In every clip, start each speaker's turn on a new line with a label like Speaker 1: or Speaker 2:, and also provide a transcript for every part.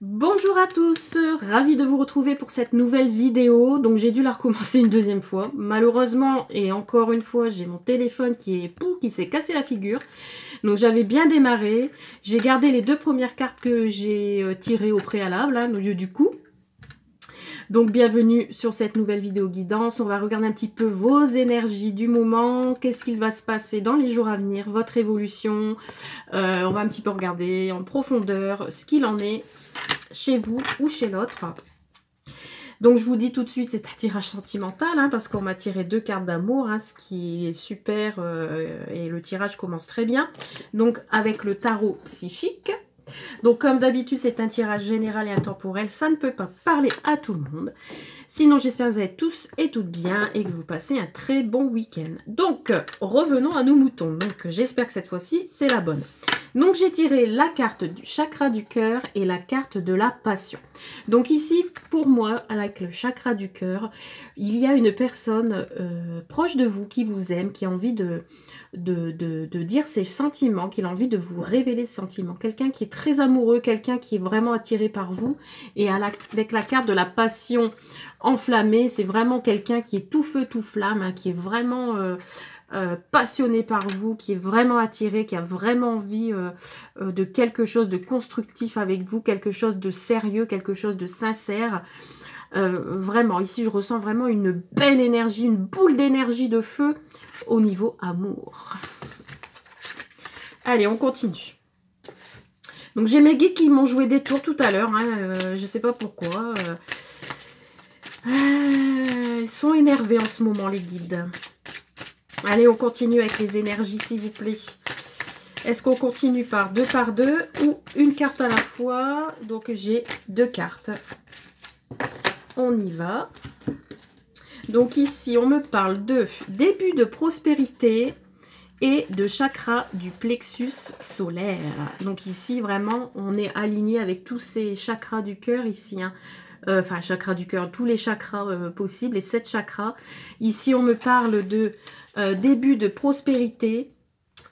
Speaker 1: Bonjour à tous, ravie de vous retrouver pour cette nouvelle vidéo. Donc j'ai dû la recommencer une deuxième fois. Malheureusement, et encore une fois, j'ai mon téléphone qui s'est cassé la figure. Donc j'avais bien démarré. J'ai gardé les deux premières cartes que j'ai tirées au préalable, au lieu du coup. Donc bienvenue sur cette nouvelle vidéo guidance. On va regarder un petit peu vos énergies du moment. Qu'est-ce qu'il va se passer dans les jours à venir, votre évolution. On va un petit peu regarder en profondeur ce qu'il en est chez vous ou chez l'autre. Donc je vous dis tout de suite, c'est un tirage sentimental, parce qu'on m'a tiré deux cartes d'amour, ce qui est super, et le tirage commence très bien. Donc avec le tarot psychique. Donc comme d'habitude, c'est un tirage général et intemporel, ça ne peut pas parler à tout le monde. Sinon, j'espère que vous êtes tous et toutes bien et que vous passez un très bon week-end. Donc, revenons à nos moutons. Donc, j'espère que cette fois-ci, c'est la bonne. Donc, j'ai tiré la carte du chakra du cœur et la carte de la passion. Donc ici, pour moi, avec le chakra du cœur, il y a une personne proche de vous qui vous aime, qui a envie de dire ses sentiments, qui a envie de vous révéler ses sentiments. Quelqu'un qui est très amoureux, quelqu'un qui est vraiment attiré par vous. Et avec la carte de la passion enflammée, c'est vraiment quelqu'un qui est tout feu, tout flamme, qui est vraiment passionné par vous, qui est vraiment attiré, qui a vraiment envie de quelque chose de constructif avec vous, quelque chose de sérieux, quelque chose de sincère. Vraiment, ici je ressens vraiment une belle énergie, une boule d'énergie de feu au niveau amour. Allez, on continue. Donc j'ai mes guides qui m'ont joué des tours tout à l'heure, je sais pas pourquoi. Ils sont énervés en ce moment, les guides. Allez, on continue avec les énergies, s'il vous plaît. Est-ce qu'on continue par deux ou une carte à la fois? Donc, j'ai deux cartes. On y va. Donc, ici, on me parle de début de prospérité et de chakra du plexus solaire. Donc, ici, vraiment, on est aligné avec tous ces chakras du cœur ici, enfin, chakras du cœur, tous les chakras possibles, les 7 chakras. Ici, on me parle de début de prospérité.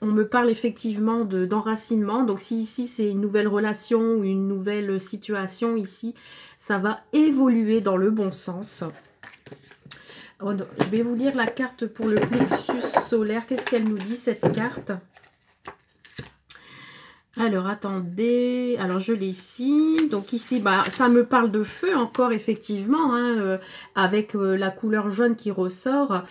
Speaker 1: On me parle effectivement d'enracinement. Donc, si ici, c'est une nouvelle relation ou une nouvelle situation, ici, ça va évoluer dans le bon sens. Je vais vous lire la carte pour le plexus solaire. Qu'est-ce qu'elle nous dit, cette carte ? Alors, attendez. Alors, je l'ai ici. Donc, ici, ça me parle de feu encore, effectivement, avec la couleur jaune qui ressort.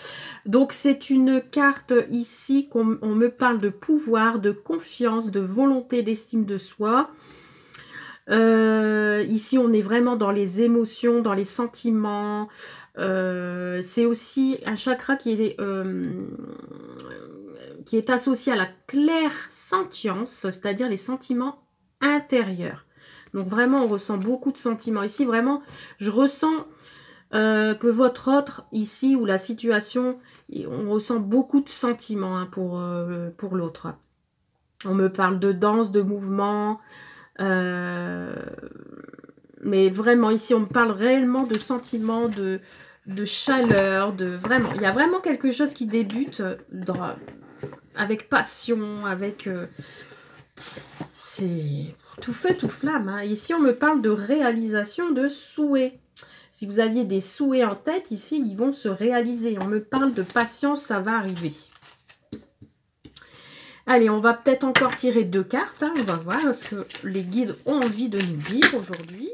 Speaker 1: Donc, c'est une carte ici qu'on me parle de pouvoir, de confiance, de volonté, d'estime de soi. Ici, on est vraiment dans les émotions, dans les sentiments. C'est aussi un chakra qui est associé à la clairsentience, c'est-à-dire les sentiments intérieurs. Donc vraiment, on ressent beaucoup de sentiments. Ici, vraiment, je ressens que votre autre, ici, ou la situation, on ressent beaucoup de sentiments pour l'autre. On me parle de danse, de mouvement, mais vraiment, ici, on me parle réellement de sentiments, de chaleur, vraiment. Il y a vraiment quelque chose qui débute avec passion, avec... c'est tout feu, tout flamme. Ici, on me parle de réalisation de souhaits. Si vous aviez des souhaits en tête, ici, ils vont se réaliser. On me parle de patience, ça va arriver. Allez, on va peut-être encore tirer deux cartes. On va voir ce que les guides ont envie de nous dire aujourd'hui.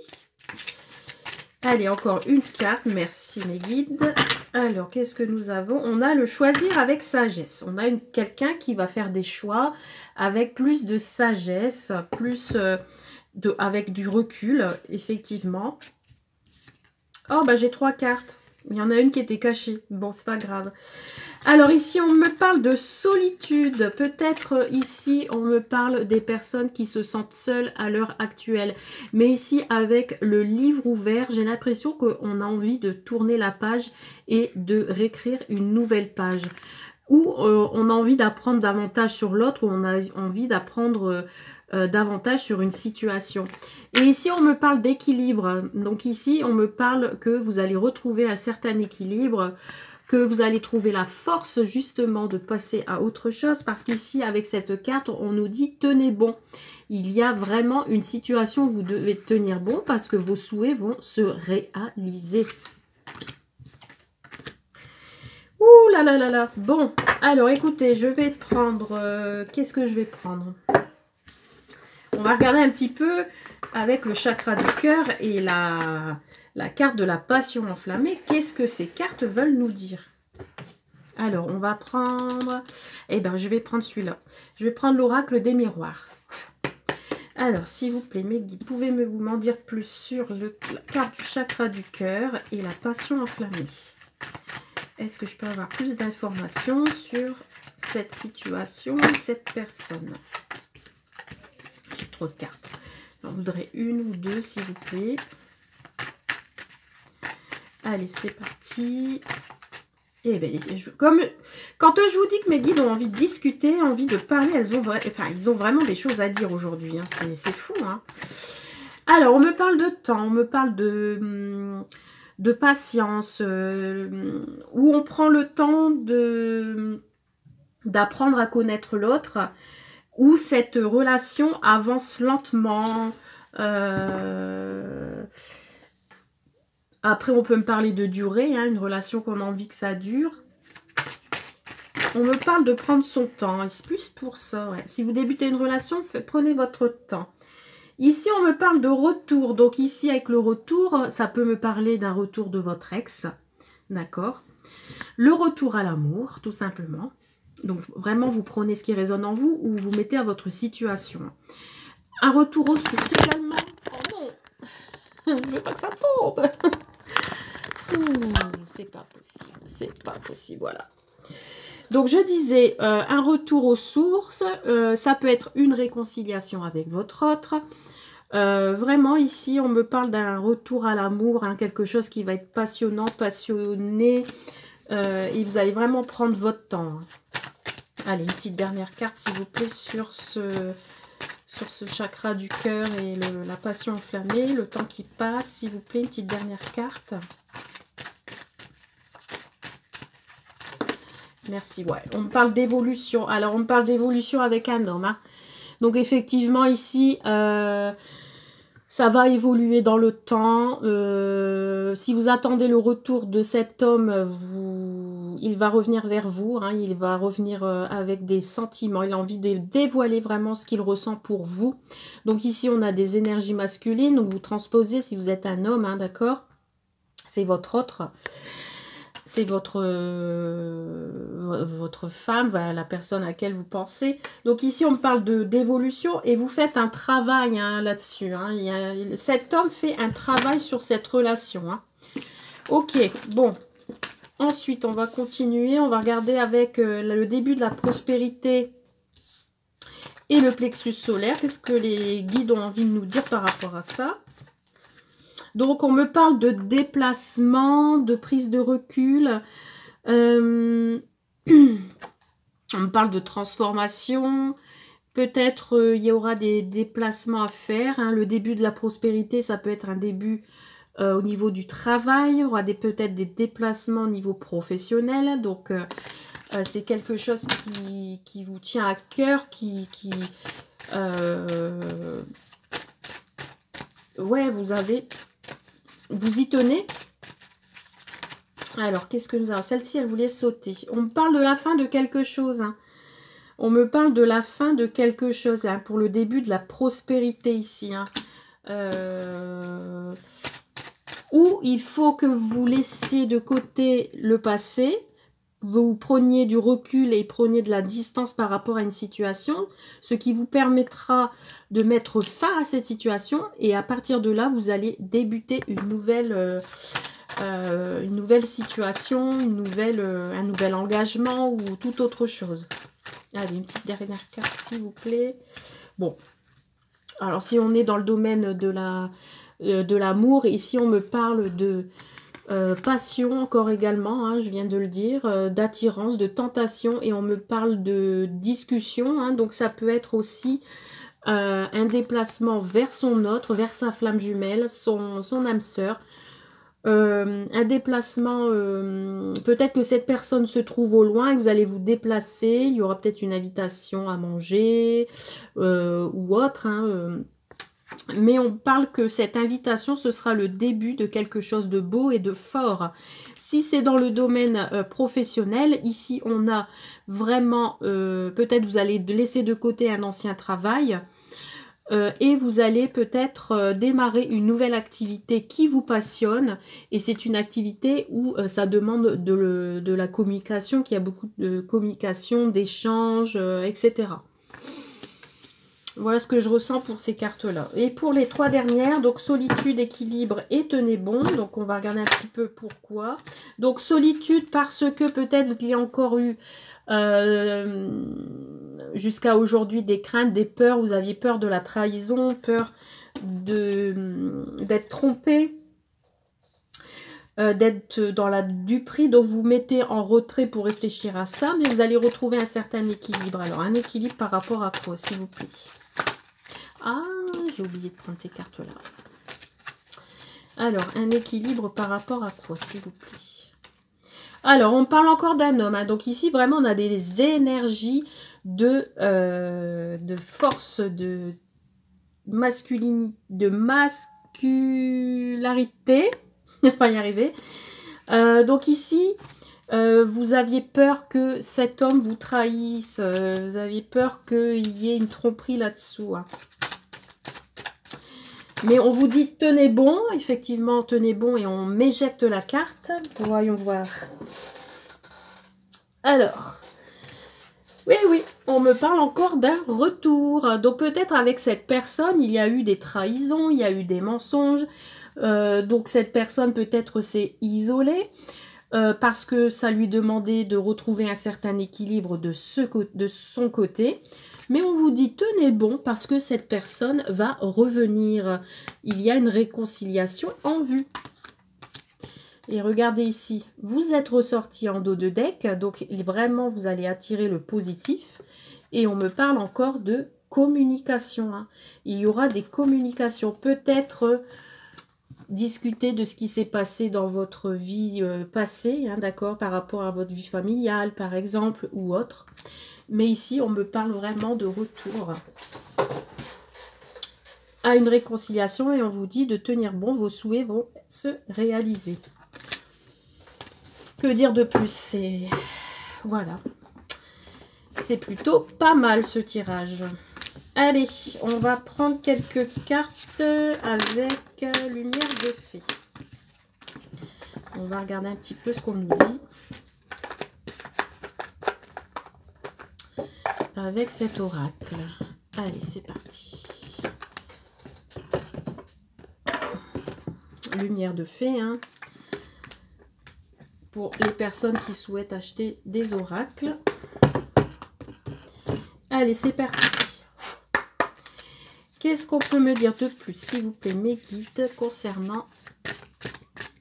Speaker 1: Allez, encore une carte. Merci, mes guides. Alors, qu'est-ce que nous avons? On a le choisir avec sagesse. On a quelqu'un qui va faire des choix avec plus de sagesse, plus avec du recul, effectivement. Oh, j'ai trois cartes. Il y en a une qui était cachée. Bon, c'est pas grave. Alors ici, on me parle de solitude. Peut-être ici, on me parle des personnes qui se sentent seules à l'heure actuelle. Mais ici, avec le livre ouvert, j'ai l'impression qu'on a envie de tourner la page et de réécrire une nouvelle page. Ou on a envie d'apprendre davantage sur l'autre, ou on a envie d'apprendre davantage sur une situation. Et ici, on me parle d'équilibre. Donc ici, on me parle que vous allez retrouver un certain équilibre, que vous allez trouver la force justement de passer à autre chose, parce qu'ici, avec cette carte, on nous dit « tenez bon ». Il y a vraiment une situation où vous devez tenir bon parce que vos souhaits vont se réaliser. Ouh là là là là. Bon, alors écoutez, je vais prendre... qu'est-ce que je vais prendre? On va regarder un petit peu avec le chakra du cœur et la carte de la passion enflammée. Qu'est-ce que ces cartes veulent nous dire? Alors, on va prendre... Eh bien, je vais prendre celui-là. Je vais prendre l'oracle des miroirs. Alors, s'il vous plaît, mes guides, pouvez-vous m'en dire plus sur la carte du chakra du cœur et la passion enflammée? Est-ce que je peux avoir plus d'informations sur cette situation, cette personne? J'ai trop de cartes. J'en voudrais une ou deux, s'il vous plaît. Allez, c'est parti. Et bien, comme quand je vous dis que mes guides ont envie de discuter, envie de parler, ils ont vraiment des choses à dire aujourd'hui. Hein. C'est fou. Hein. Alors, on me parle de temps, on me parle de patience, où on prend le temps d'apprendre à connaître l'autre, où cette relation avance lentement. Après, on peut me parler de durée, hein, une relation qu'on a envie que ça dure. On me parle de prendre son temps, c'est plus pour ça. Ouais. Si vous débutez une relation, prenez votre temps. Ici, on me parle de retour. Donc ici, avec le retour, ça peut me parler d'un retour de votre ex. D'accord? Le retour à l'amour, tout simplement. Donc vraiment, vous prenez ce qui résonne en vous ou vous mettez à votre situation. Un retour aux sources également. Oh non! Je veux pas que ça tombe. C'est pas possible. C'est pas possible, voilà. Donc, je disais, un retour aux sources, ça peut être une réconciliation avec votre autre. Vraiment, ici, on me parle d'un retour à l'amour, hein, quelque chose qui va être passionnant, passionné. Et vous allez vraiment prendre votre temps. Hein. Allez, une petite dernière carte, s'il vous plaît, sur ce chakra du cœur et la passion enflammée. Le temps qui passe, s'il vous plaît, une petite dernière carte. Merci, ouais. On me parle d'évolution. Alors, on me parle d'évolution avec un homme. Hein. Donc, effectivement, ici, ça va évoluer dans le temps. Si vous attendez le retour de cet homme, il va revenir vers vous. Hein. Il va revenir avec des sentiments. Il a envie de dévoiler vraiment ce qu'il ressent pour vous. Donc, ici, on a des énergies masculines. Donc, vous transposez si vous êtes un homme, hein, d'accord? C'est votre autre. C'est votre femme, voilà, la personne à laquelle vous pensez. Donc ici, on me parle d'évolution et vous faites un travail hein, là-dessus. Hein. Cet homme fait un travail sur cette relation. Hein. Ok, bon. Ensuite, on va continuer. On va regarder avec le début de la prospérité et le plexus solaire. Qu'est-ce que les guides ont envie de nous dire par rapport à ça? Donc, on me parle de déplacement, de prise de recul. On me parle de transformation. Peut-être il y aura des déplacements à faire. Hein. Le début de la prospérité, ça peut être un début au niveau du travail. Il y aura peut-être des déplacements au niveau professionnel. Donc, c'est quelque chose qui vous tient à cœur, ouais, vous y tenez. Alors, qu'est-ce que nous avons? Celle-ci, elle voulait sauter. On me parle de la fin de quelque chose. Hein. On me parle de la fin de quelque chose. Hein, pour le début de la prospérité ici. Hein. Où il faut que vous laissiez de côté le passé. Vous preniez du recul et preniez de la distance par rapport à une situation. Ce qui vous permettra de mettre fin à cette situation. Et à partir de là, vous allez débuter une nouvelle situation, un nouvel engagement ou toute autre chose. Allez, une petite dernière carte, s'il vous plaît. Bon, alors si on est dans le domaine de l'amour, ici on me parle de passion encore également, hein, je viens de le dire, d'attirance, de tentation, et on me parle de discussion, hein, donc ça peut être aussi un déplacement vers son autre, vers sa flamme jumelle, son âme sœur, un déplacement, peut-être que cette personne se trouve au loin et vous allez vous déplacer, il y aura peut-être une invitation à manger ou autre, hein, mais on parle que cette invitation, ce sera le début de quelque chose de beau et de fort. Si c'est dans le domaine professionnel, ici on a vraiment, peut-être vous allez laisser de côté un ancien travail, et vous allez peut-être démarrer une nouvelle activité qui vous passionne, et c'est une activité où ça demande de la communication, qu'il y a beaucoup de communication, d'échanges, etc. Voilà ce que je ressens pour ces cartes-là. Et pour les 3 dernières, donc solitude, équilibre et tenez bon. Donc on va regarder un petit peu pourquoi. Donc solitude parce que peut-être qu'il y a encore eu jusqu'à aujourd'hui des craintes, des peurs. Vous aviez peur de la trahison, peur d'être trompé, d'être dans la duperie. Donc vous mettez en retrait pour réfléchir à ça. Mais vous allez retrouver un certain équilibre. Alors un équilibre par rapport à quoi, s'il vous plaît? Ah, j'ai oublié de prendre ces cartes-là. Alors, un équilibre par rapport à quoi, s'il vous plaît? Alors, on parle encore d'un homme. Hein. Donc ici, vraiment, on a des énergies de force, de masculinité, de mascularité. On va y arriver. Donc ici, vous aviez peur que cet homme vous trahisse. Vous aviez peur qu'il y ait une tromperie là-dessous. Hein. Mais on vous dit tenez bon, effectivement tenez bon et on m'éjecte la carte. Voyons voir. Alors, oui, on me parle encore d'un retour. Donc peut-être avec cette personne, il y a eu des trahisons, il y a eu des mensonges. Donc cette personne peut-être s'est isolée parce que ça lui demandait de retrouver un certain équilibre de son côté. Mais on vous dit tenez bon parce que cette personne va revenir. Il y a une réconciliation en vue. Et regardez ici, vous êtes ressorti en dos de deck. Donc vraiment, vous allez attirer le positif. Et on me parle encore de communication. Hein. Il y aura des communications. Peut-être discuter de ce qui s'est passé dans votre vie passée. Hein, d'accord, par rapport à votre vie familiale, par exemple, ou autre. Mais ici, on me parle vraiment de retour à une réconciliation et on vous dit de tenir bon, vos souhaits vont se réaliser. Que dire de plus? C'est voilà. C'est plutôt pas mal ce tirage. Allez, on va prendre quelques cartes avec lumière de fée. On va regarder un petit peu ce qu'on nous dit. Avec cet oracle. Allez, c'est parti. Lumière de fée, hein. Pour les personnes qui souhaitent acheter des oracles. Allez, c'est parti. Qu'est-ce qu'on peut me dire de plus, s'il vous plaît, mes guides, concernant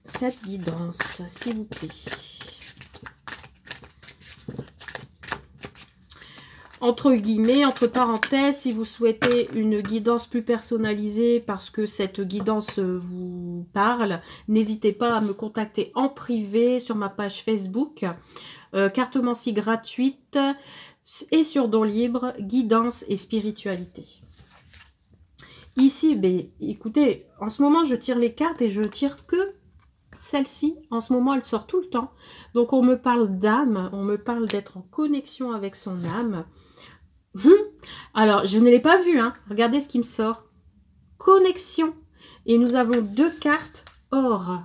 Speaker 1: cette guidance, s'il vous plaît? Entre guillemets, entre parenthèses, si vous souhaitez une guidance plus personnalisée parce que cette guidance vous parle, n'hésitez pas à me contacter en privé sur ma page Facebook, cartomancie gratuite et sur Don Libre, guidance et spiritualité. Ici, ben, écoutez, en ce moment je tire les cartes et je tire que celle-ci. En ce moment elle sort tout le temps. Donc on me parle d'âme, on me parle d'être en connexion avec son âme. Alors, je ne l'ai pas vu, hein. Regardez ce qui me sort. Connexion. Et nous avons 2 cartes or.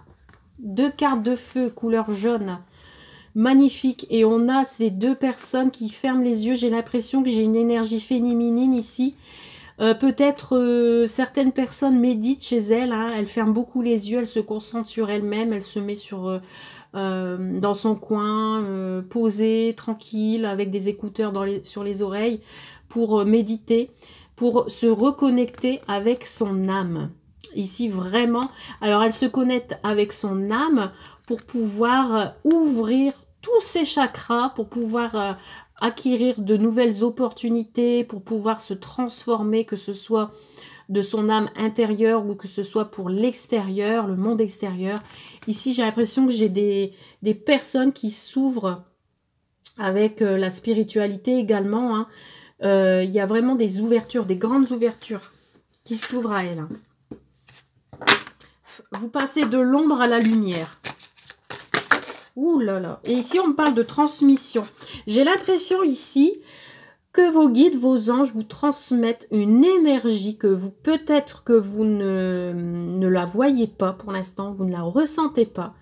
Speaker 1: 2 cartes de feu, couleur jaune. Magnifique. Et on a ces 2 personnes qui ferment les yeux. J'ai l'impression que j'ai une énergie féminine ici. Peut-être certaines personnes méditent chez elles. Hein. Elles ferment beaucoup les yeux. Elles se concentrent sur elles-mêmes. Elles se mettent dans son coin, posée, tranquille, avec des écouteurs sur les oreilles, pour méditer, pour se reconnecter avec son âme. Ici, vraiment, alors elle se connecte avec son âme pour pouvoir ouvrir tous ses chakras, pour pouvoir acquérir de nouvelles opportunités, pour pouvoir se transformer, que ce soit de son âme intérieure ou que ce soit pour l'extérieur, le monde extérieur. Ici, j'ai l'impression que j'ai des personnes qui s'ouvrent avec la spiritualité également. Hein. Il y a vraiment des ouvertures, des grandes ouvertures qui s'ouvrent à elles. Hein. Vous passez de l'ombre à la lumière. Ouh là là. Et ici, on me parle de transmission. J'ai l'impression ici que vos guides, vos anges vous transmettent une énergie que vous, peut-être que vous ne la voyez pas pour l'instant, vous ne la ressentez pas.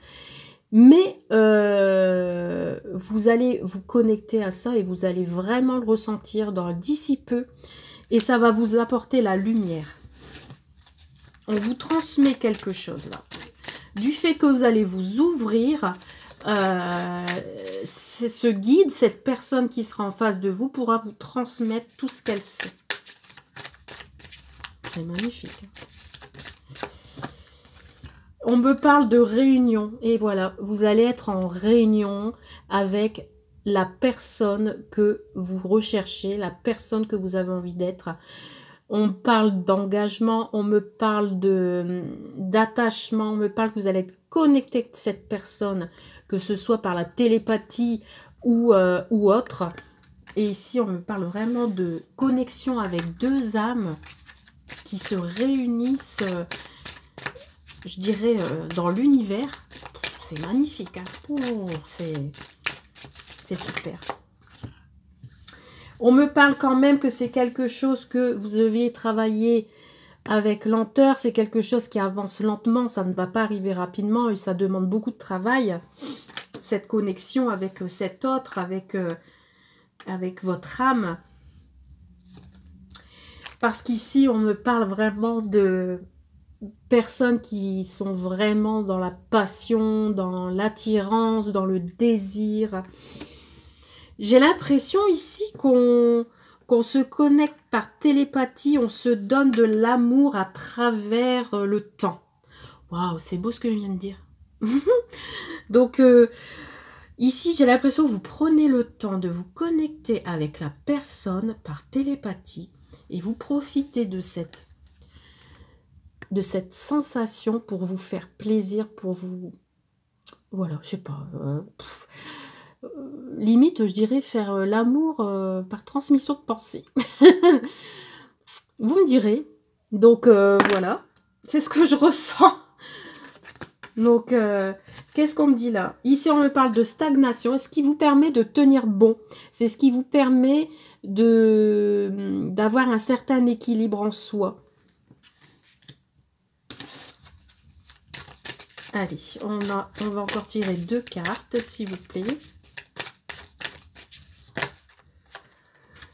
Speaker 1: Mais vous allez vous connecter à ça et vous allez vraiment le ressentir d'ici peu. Et ça va vous apporter la lumière. On vous transmet quelque chose là. Du fait que vous allez vous ouvrir, c'est ce guide, cette personne qui sera en face de vous pourra vous transmettre tout ce qu'elle sait. C'est magnifique. On me parle de réunion et voilà, vous allez être en réunion avec la personne que vous recherchez, la personne que vous avez envie d'être. On me parle d'engagement, on me parle d'attachement, on me parle que vous allez être connecté avec cette personne, que ce soit par la télépathie ou autre. Et ici, on me parle vraiment de connexion avec deux âmes qui se réunissent, je dirais, dans l'univers. C'est magnifique. Hein. Oh, c'est super. On me parle quand même que c'est quelque chose que vous deviez travailler avec lenteur. C'est quelque chose qui avance lentement. Ça ne va pas arriver rapidement et ça demande beaucoup de travail. Cette connexion avec cet autre, avec votre âme. Parce qu'ici, on me parle vraiment de personnes qui sont vraiment dans la passion, dans l'attirance, dans le désir. J'ai l'impression ici qu'on se connecte par télépathie, on se donne de l'amour à travers le temps. Waouh, c'est beau ce que je viens de dire. Donc, ici, j'ai l'impression que vous prenez le temps de vous connecter avec la personne par télépathie et vous profitez de cette sensation pour vous faire plaisir, pour vous... Voilà, je sais pas... limite, je dirais faire l'amour par transmission de pensée. Vous me direz. Donc, voilà. C'est ce que je ressens. Donc, qu'est-ce qu'on me dit là? Ici, on me parle de stagnation. Ce qui vous permet de tenir bon. C'est ce qui vous permet d'avoir un certain équilibre en soi. Allez, on va encore tirer 2 cartes, s'il vous plaît.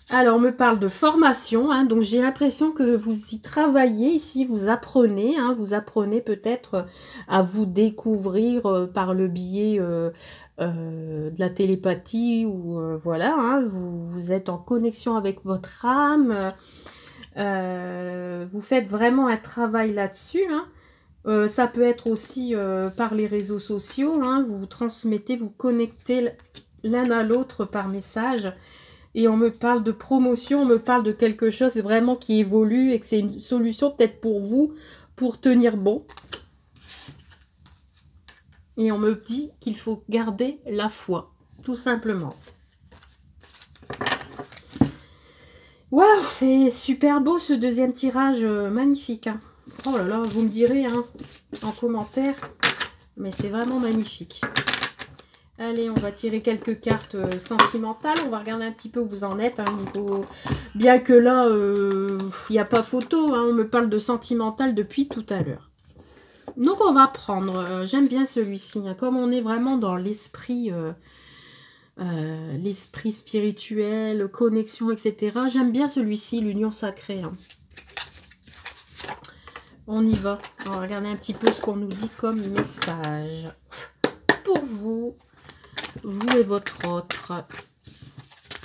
Speaker 1: Alors, on me parle de formation, hein, donc j'ai l'impression que vous y travaillez ici, vous apprenez peut-être à vous découvrir par le biais de la télépathie ou voilà, hein, vous êtes en connexion avec votre âme, vous faites vraiment un travail là-dessus, hein. Ça peut être aussi par les réseaux sociaux, hein, vous vous transmettez, vous connectez l'un à l'autre par message. Et on me parle de promotion, on me parle de quelque chose vraiment qui évolue et que c'est une solution peut-être pour vous, pour tenir bon. Et on me dit qu'il faut garder la foi, tout simplement. Waouh, c'est super beau ce deuxième tirage, magnifique. Hein. Oh là là, vous me direz hein, en commentaire, mais c'est vraiment magnifique. Allez, on va tirer quelques cartes sentimentales. On va regarder un petit peu où vous en êtes. Hein, niveau... Bien que là, il n'y a pas photo. Hein, on me parle de sentimental depuis tout à l'heure. Donc, on va prendre... J'aime bien celui-ci. Hein, comme on est vraiment dans l'esprit spirituel, connexion, etc. J'aime bien celui-ci, l'union sacrée. Hein. On y va. On va regarder un petit peu ce qu'on nous dit comme message. Pour vous... Vous et votre autre.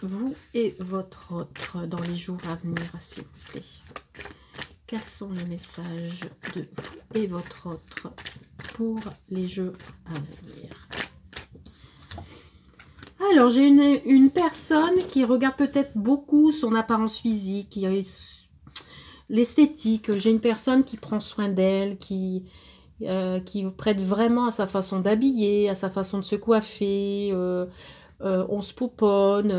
Speaker 1: Vous et votre autre dans les jours à venir, s'il vous plaît. Quels sont les messages de vous et votre autre pour les jours à venir? Alors, j'ai une personne qui regarde peut-être beaucoup son apparence physique. l'esthétique. J'ai une personne qui prend soin d'elle, qui prête vraiment à sa façon d'habiller, à sa façon de se coiffer. On se pouponne,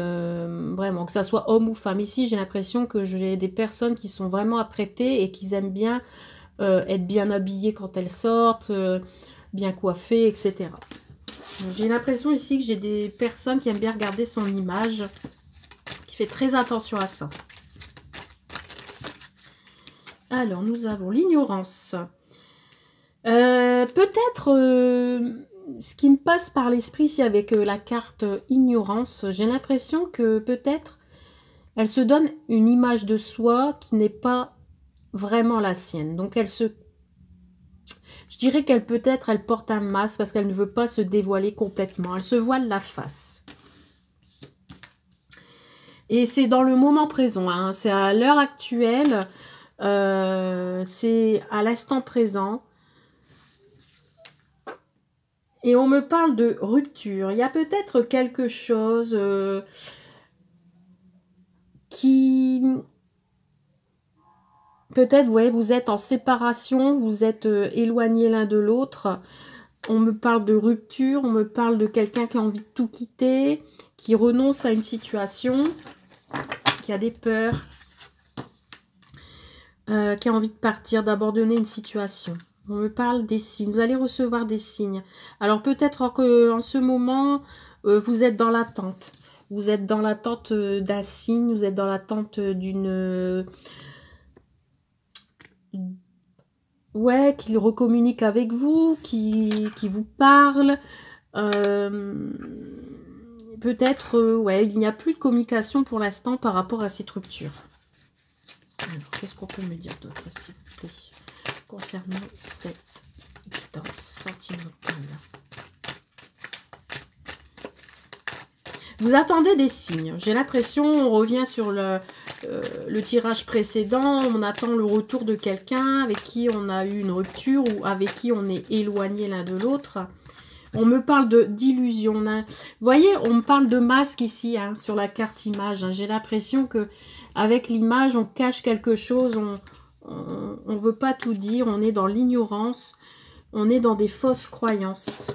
Speaker 1: vraiment, que ça soit homme ou femme. Ici, j'ai l'impression que j'ai des personnes qui sont vraiment apprêtées et qui aiment bien être bien habillées quand elles sortent, bien coiffées, etc. J'ai l'impression ici que j'ai des personnes qui aiment bien regarder son image, qui fait très attention à ça. Alors, nous avons l'ignorance. Peut-être ce qui me passe par l'esprit ici avec la carte ignorance, j'ai l'impression que peut-être elle se donne une image de soi qui n'est pas vraiment la sienne. Donc je dirais qu'elle peut-être elle porte un masque parce qu'elle ne veut pas se dévoiler complètement. Elle se voile la face. Et c'est dans le moment présent, hein. C'est à l'heure actuelle, c'est à l'instant présent. Et on me parle de rupture. Il y a peut-être quelque chose qui... Peut-être, vous voyez, vous êtes en séparation, vous êtes éloignés l'un de l'autre. On me parle de rupture, on me parle de quelqu'un qui a envie de tout quitter, qui renonce à une situation, qui a des peurs, qui a envie de partir, d'abandonner une situation. On me parle des signes. Vous allez recevoir des signes. Alors peut-être qu'en ce moment, vous êtes dans l'attente. Vous êtes dans l'attente d'un signe. Vous êtes dans l'attente d'une... ouais, qu'il recommunique avec vous, qui vous parle. Peut-être, ouais, il n'y a plus de communication pour l'instant par rapport à cette rupture. Alors, qu'est-ce qu'on peut me dire d'autre, s'il vous plaît, concernant cette guidance sentimentale? Vous attendez des signes. J'ai l'impression, on revient sur le tirage précédent, on attend le retour de quelqu'un avec qui on a eu une rupture ou avec qui on est éloigné l'un de l'autre. On me parle d'illusion. Hein. Vous voyez, on me parle de masque ici, hein, sur la carte image. Hein. J'ai l'impression que avec l'image, on cache quelque chose, on veut pas tout dire, on est dans l'ignorance, on est dans des fausses croyances.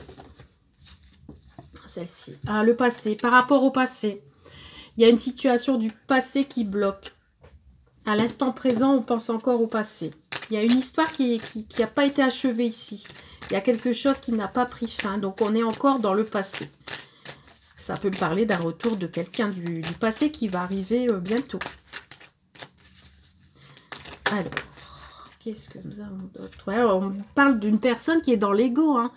Speaker 1: Celle-ci. Ah, le passé. Par rapport au passé, il y a une situation du passé qui bloque. À l'instant présent, on pense encore au passé. Il y a une histoire qui n'a pas été achevée ici. Il y a quelque chose qui n'a pas pris fin. Donc, on est encore dans le passé. Ça peut me parler d'un retour de quelqu'un du passé qui va arriver bientôt. Alors, qu'est-ce que nous avons d'autre? Ouais, on parle d'une personne qui est dans l'ego. Hein.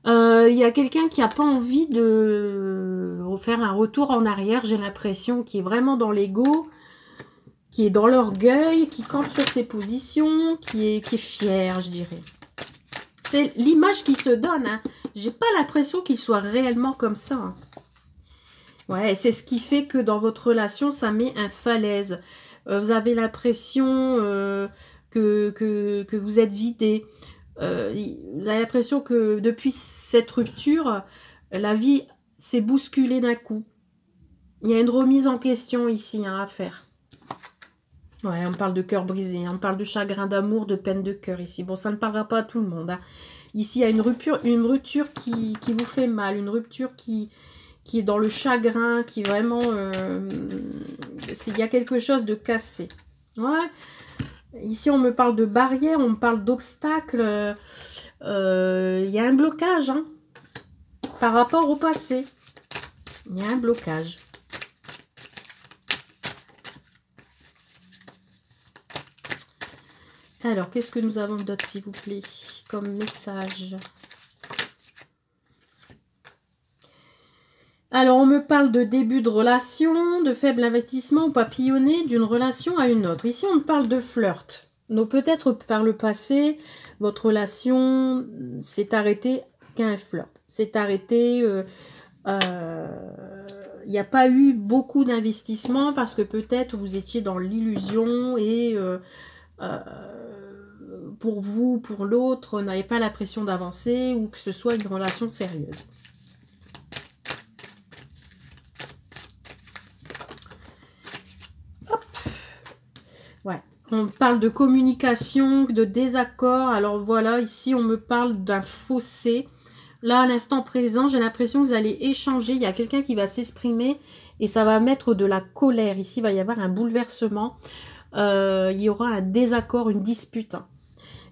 Speaker 1: Il y a quelqu'un qui n'a pas envie de faire un retour en arrière, j'ai l'impression, qui est vraiment dans l'ego, qui est dans l'orgueil, qui campe sur ses positions, qui est fier, je dirais. C'est l'image qui se donne. Hein. J'ai pas l'impression qu'il soit réellement comme ça. Hein. Ouais, c'est ce qui fait que dans votre relation, ça met un falaise. Vous avez l'impression que vous êtes vidé. Vous avez l'impression que depuis cette rupture, la vie s'est bousculée d'un coup. Il y a une remise en question ici hein, à faire. Ouais, on parle de cœur brisé, on parle de chagrin d'amour, de peine de cœur ici. Bon, ça ne parlera pas à tout le monde. Hein. Ici, il y a une rupture qui vous fait mal, une rupture qui est dans le chagrin, qui vraiment... il y a quelque chose de cassé. Ouais. Ici, on me parle de barrières, on me parle d'obstacles. Il y a un blocage hein, par rapport au passé. Il y a un blocage. Alors, qu'est-ce que nous avons d'autre, s'il vous plaît, comme message? Alors, on me parle de début de relation, de faible investissement ou papillonner d'une relation à une autre. Ici, on me parle de flirt. Donc, peut-être par le passé, votre relation s'est arrêtée qu'à un flirt. C'est arrêté... il n'y a pas eu beaucoup d'investissement parce que peut-être vous étiez dans l'illusion et pour vous, pour l'autre, n'avez pas la pression d'avancer ou que ce soit une relation sérieuse. Hop. Ouais. On parle de communication, de désaccord. Alors voilà, ici on me parle d'un fossé. Là, à l'instant présent, j'ai l'impression que vous allez échanger. Il y a quelqu'un qui va s'exprimer et ça va mettre de la colère. Ici, il va y avoir un bouleversement. Il y aura un désaccord, une dispute.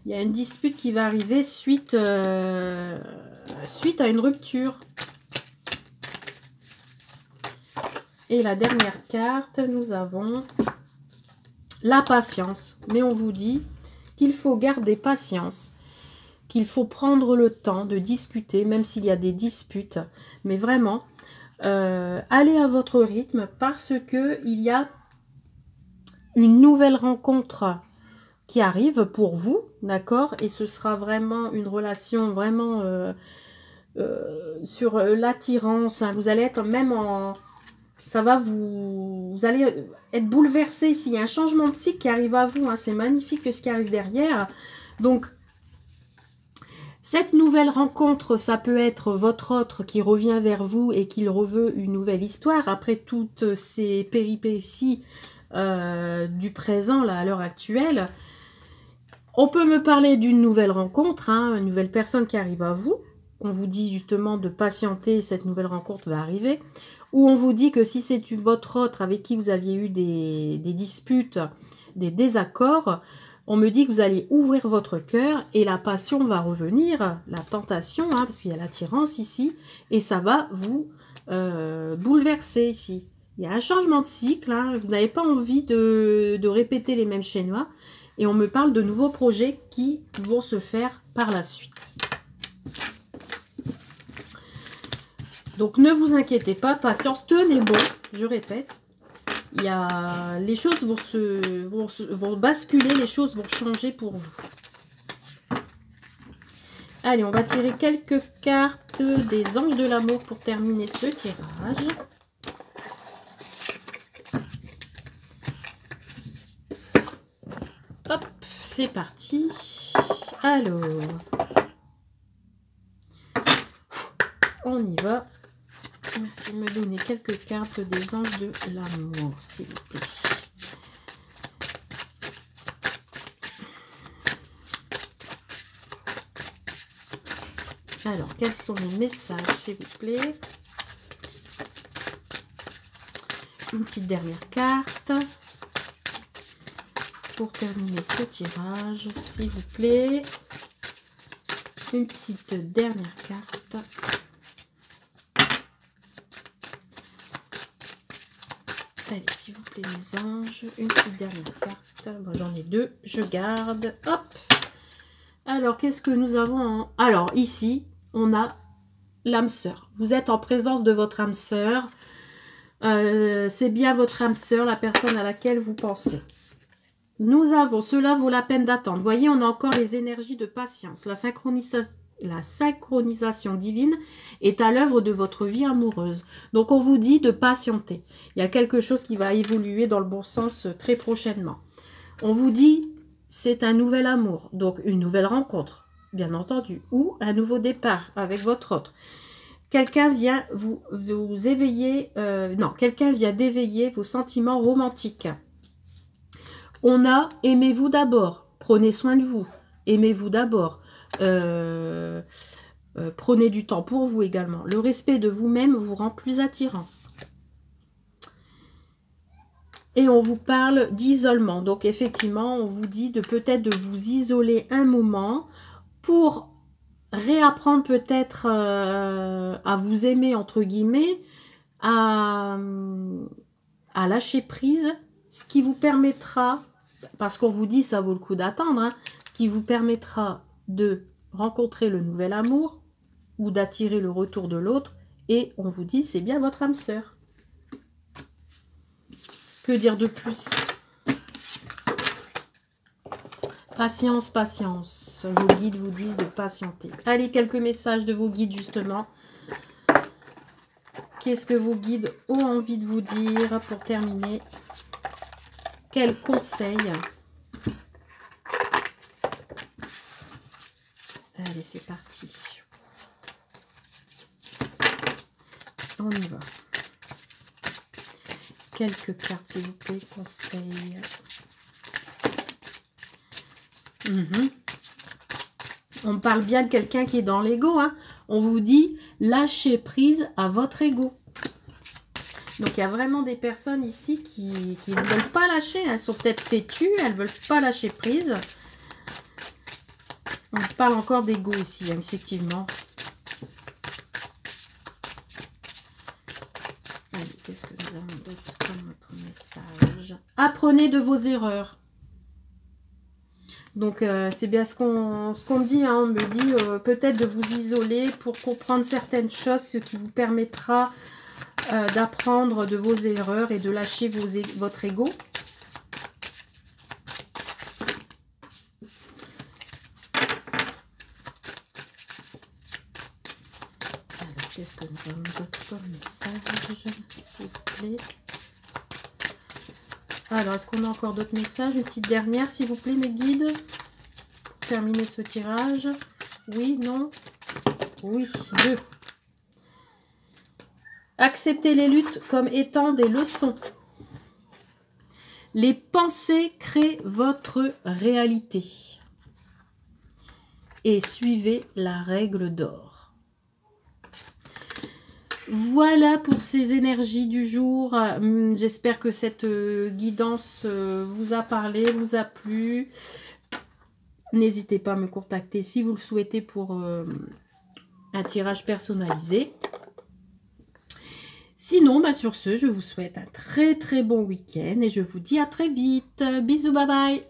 Speaker 1: Il y a une dispute qui va arriver suite à une rupture. Et la dernière carte, nous avons la patience. Mais on vous dit qu'il faut garder patience, qu'il faut prendre le temps de discuter, même s'il y a des disputes. Mais vraiment, allez à votre rythme parce que il y a une nouvelle rencontre qui arrive pour vous, d'accord? Et ce sera vraiment une relation vraiment sur l'attirance. Hein. Vous allez être même en... Ça va vous allez être bouleversé ici. Il y a un changement de cycle qui arrive à vous. Hein. C'est magnifique ce qui arrive derrière. Donc, cette nouvelle rencontre, ça peut être votre autre qui revient vers vous et qu'il reveut une nouvelle histoire. Après toutes ces péripéties du présent, là, à l'heure actuelle, on peut me parler d'une nouvelle rencontre, hein, une nouvelle personne qui arrive à vous. On vous dit justement de patienter, cette nouvelle rencontre va arriver. Ou on vous dit que si c'est votre autre avec qui vous aviez eu des disputes, des désaccords, on me dit que vous allez ouvrir votre cœur et la passion va revenir, la tentation, hein, parce qu'il y a l'attirance ici, et ça va vous bouleverser ici. Il y a un changement de cycle, hein, vous n'avez pas envie de répéter les mêmes schémas, et on me parle de nouveaux projets qui vont se faire par la suite. Donc ne vous inquiétez pas, patience, tenez bon, je répète. Il y a, les choses vont basculer, les choses vont changer pour vous. Allez, on va tirer quelques cartes des anges de l'amour pour terminer ce tirage. Hop, c'est parti. Alors, on y va. Merci de me donner quelques cartes des anges de l'amour, s'il vous plaît. Alors, quels sont les messages, s'il vous plaît? Une petite dernière carte pour terminer ce tirage, s'il vous plaît. Une petite dernière carte. Allez, s'il vous plaît, mes anges. Une petite dernière carte. Bon, j'en ai deux. Je garde. Hop. Alors, qu'est-ce que nous avons en... Alors, ici, on a l'âme sœur. Vous êtes en présence de votre âme sœur. C'est bien votre âme sœur, la personne à laquelle vous pensez. Nous avons, cela vaut la peine d'attendre. Vous voyez, on a encore les énergies de patience. La synchronisation divine est à l'œuvre de votre vie amoureuse. Donc, on vous dit de patienter. Il y a quelque chose qui va évoluer dans le bon sens très prochainement. On vous dit, c'est un nouvel amour, donc une nouvelle rencontre, bien entendu, ou un nouveau départ avec votre autre. Quelqu'un vient vous éveiller, quelqu'un vient d'éveiller vos sentiments romantiques. On a « aimez-vous d'abord », prenez soin de vous, aimez-vous d'abord, prenez du temps pour vous également. Le respect de vous-même vous rend plus attirant. Et on vous parle d'isolement. Donc effectivement, on vous dit de peut-être de vous isoler un moment pour réapprendre peut-être à vous aimer, entre guillemets, à lâcher prise, ce qui vous permettra... Parce qu'on vous dit, ça vaut le coup d'attendre, hein, ce qui vous permettra de rencontrer le nouvel amour ou d'attirer le retour de l'autre. Et on vous dit, c'est bien votre âme sœur. Que dire de plus? Patience, patience. Vos guides vous disent de patienter. Allez, quelques messages de vos guides, justement. Qu'est-ce que vos guides ont envie de vous dire pour terminer? Quels conseils? Allez, c'est parti. On y va. Quelques cartes, s'il vous plaît, conseils. On parle bien de quelqu'un qui est dans l'ego. Hein. On vous dit, lâchez prise à votre ego. Donc, il y a vraiment des personnes ici qui ne veulent pas lâcher. Elles sont peut-être têtues, elles ne veulent pas lâcher prise. On parle encore d'ego ici, hein, effectivement. Allez, qu'est-ce que nous avons d'autre comme autre message? Apprenez de vos erreurs. Donc, c'est bien ce qu'on dit. Hein. On me dit peut-être de vous isoler pour comprendre certaines choses, ce qui vous permettra d'apprendre de vos erreurs et de lâcher votre ego. Alors, qu'est-ce que nous avons d'autre comme message, s'il vous plaît? Alors, est-ce qu'on a encore d'autres messages? Une petite dernière, s'il vous plaît, mes guides. Pour terminer ce tirage. Oui, non? Oui, 2. Acceptez les luttes comme étant des leçons. Les pensées créent votre réalité. Et suivez la règle d'or. Voilà pour ces énergies du jour. J'espère que cette guidance vous a parlé, vous a plu. N'hésitez pas à me contacter si vous le souhaitez pour un tirage personnalisé. Sinon, bah sur ce, je vous souhaite un très très bon week-end et je vous dis à très vite. Bisous, bye bye.